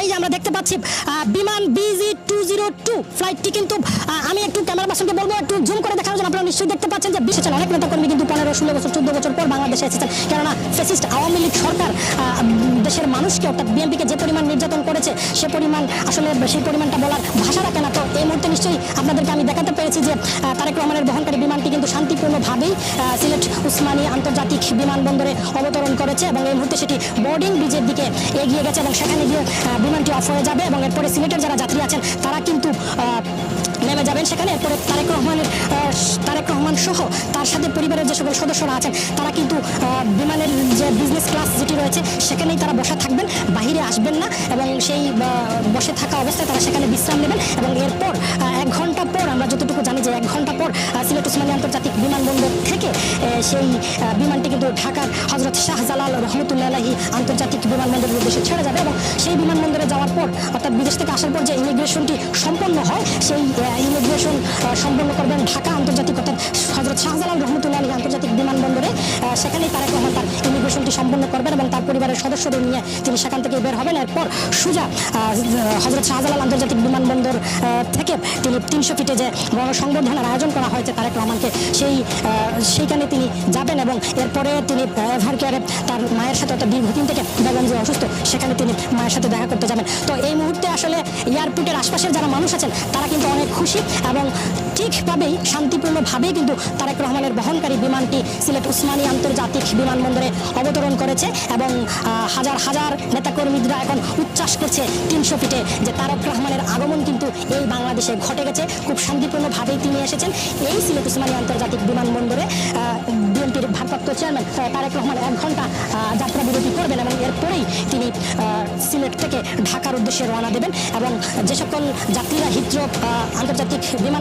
এই যে আমরা দেখতে পাচ্ছি বিমান BG202 ফ্লাইটটি কিন্তু আমি একটু ক্যামেরা পার্সনকে বলবো একটু জুম করে দেখানোর জন্য। আপনারা নিশ্চয়ই দেখতে পাচ্ছেন যে বিশেষণ অনেক নেতাকর্মী কিন্তু 15-16 বছর 14 বছর পর বাংলাদেশে এসেছেন, কেননা ফ্যাসিস্ট আওয়ামী লীগ সরকার দেশের মানুষকে অর্থাৎ বিএনপিকে যে পরিমাণ নির্যাতন করেছে সে পরিমাণ আসলে সেই পরিমাণটা বলার ভাষা রাখে না। তো এই মুহূর্তে নিশ্চয়ই আপনাদেরকে আমি দেখাতে পেরেছি যে তারেক রহমানের বহনকারী বিমানটি কিন্তু শান্তিপূর্ণভাবেই সিলেট উসমানী আন্তর্জাতিক বিমানবন্দরে অবতরণ করেছে এবং এই মুহূর্তে সেটি বোর্ডিং ব্রিজের দিকে এগিয়ে গেছে এবং সেখানে গিয়ে বিমানটি অফ হয়ে যাবে এবং এরপরে সিলেটের যারা যাত্রী আছেন তারা কিন্তু নেমে যাবেন সেখানে। এরপরে তারেক রহমান সহ তার সাথে পরিবারের যে সকল সদস্যরা আছেন তারা কিন্তু বিমানের যে বিজনেস ক্লাস যেটি রয়েছে সেখানেই তারা বসা থাকবেন, বাহিরে আসবেন না এবং সেই বসে থাকা অবস্থায় তারা সেখানে বিশ্রাম নেবেন এবং এরপর 1 ঘন্টা পর আমরা যতটুকু জানি যে 1 ঘন্টা পর সিলেট উসমানী আন্তর্জাতিক বিমানবন্দর থেকে সেই বিমানটি কিন্তু ঢাকার হযরত শাহজালাল রহমতুল্লাহ আলাইহি আন্তর্জাতিক বিমানবন্দরের উদ্দেশ্যে ছেড়ে যাবে এবং সেই বিমানবন্দরে যাওয়ার পর অর্থাৎ বিদেশ থেকে আসার পর যে ইমিগ্রেশনটি সম্পন্ন হয় সেই ইমিগ্রেশন সম্পন্ন করবেন ঢাকা আন্তর্জাতিক অর্থাৎ হযরত শাহজালাল রহমতুল্লাহ আলাইহি আন্তর্জাতিক বিমানবন্দরে। সেখানেই তারেক রহমান তার ইমিগ্রেশনটি সম্পন্ন করবেন এবং তার পরিবারের সদস্যদের নিয়ে তিনি সেখান থেকে বের হবেন। এরপর সোজা হযরত শাহজালাল আন্তর্জাতিক বিমানবন্দর থেকে তিনি 300 ফিটে যে গণসংবর্ধনার আয়োজন করা হয়েছে তারেক রহমানকে সেইখানে তিনি যাবেন এবং এরপরে তিনি এভার কেয়ারে তার মায়ের সাথে অর্থাৎ দীর্ঘদিন থেকে বেগম যে অসুস্থ সেখানে তিনি মায়ের সাথে দেখা করতে যাবেন। তো এই মুহূর্তে আসলে এয়ারপোর্টের আশপাশের যারা মানুষ আছেন তারা কিন্তু অনেক খুশি এবং ঠিকভাবেই শান্তিপূর্ণভাবেই কিন্তু তারেক রহমানের বহনকারী বিমানটি সিলেট উসমানী আন্তর্জাতিক বিমানবন্দরে অবতরণ করেছে এবং হাজার হাজার নেতাকর্মীরা এখন উচ্ছ্বাস করছে 300 ফিটে যে তারেক রহমানের আগমন কিন্তু এই বাংলাদেশে ঘটে গেছে। খুব শান্তিপূর্ণভাবেই তিনি এসেছেন এই সিলেট উসমানী আন্তর্জাতিক বিমানবন্দরে। বিএনপির ভারপ্রাপ্ত চেয়ারম্যান তারেক রহমান 1 ঘন্টা যাত্রা বিরতি করবেন এবং এরপরেই তিনি সিলেট থেকে ঢাকার উদ্দেশ্যে রওনা দেবেন এবং যে সকল যাত্রীরা হিথ্রো আন্তর্জাতিক বিমান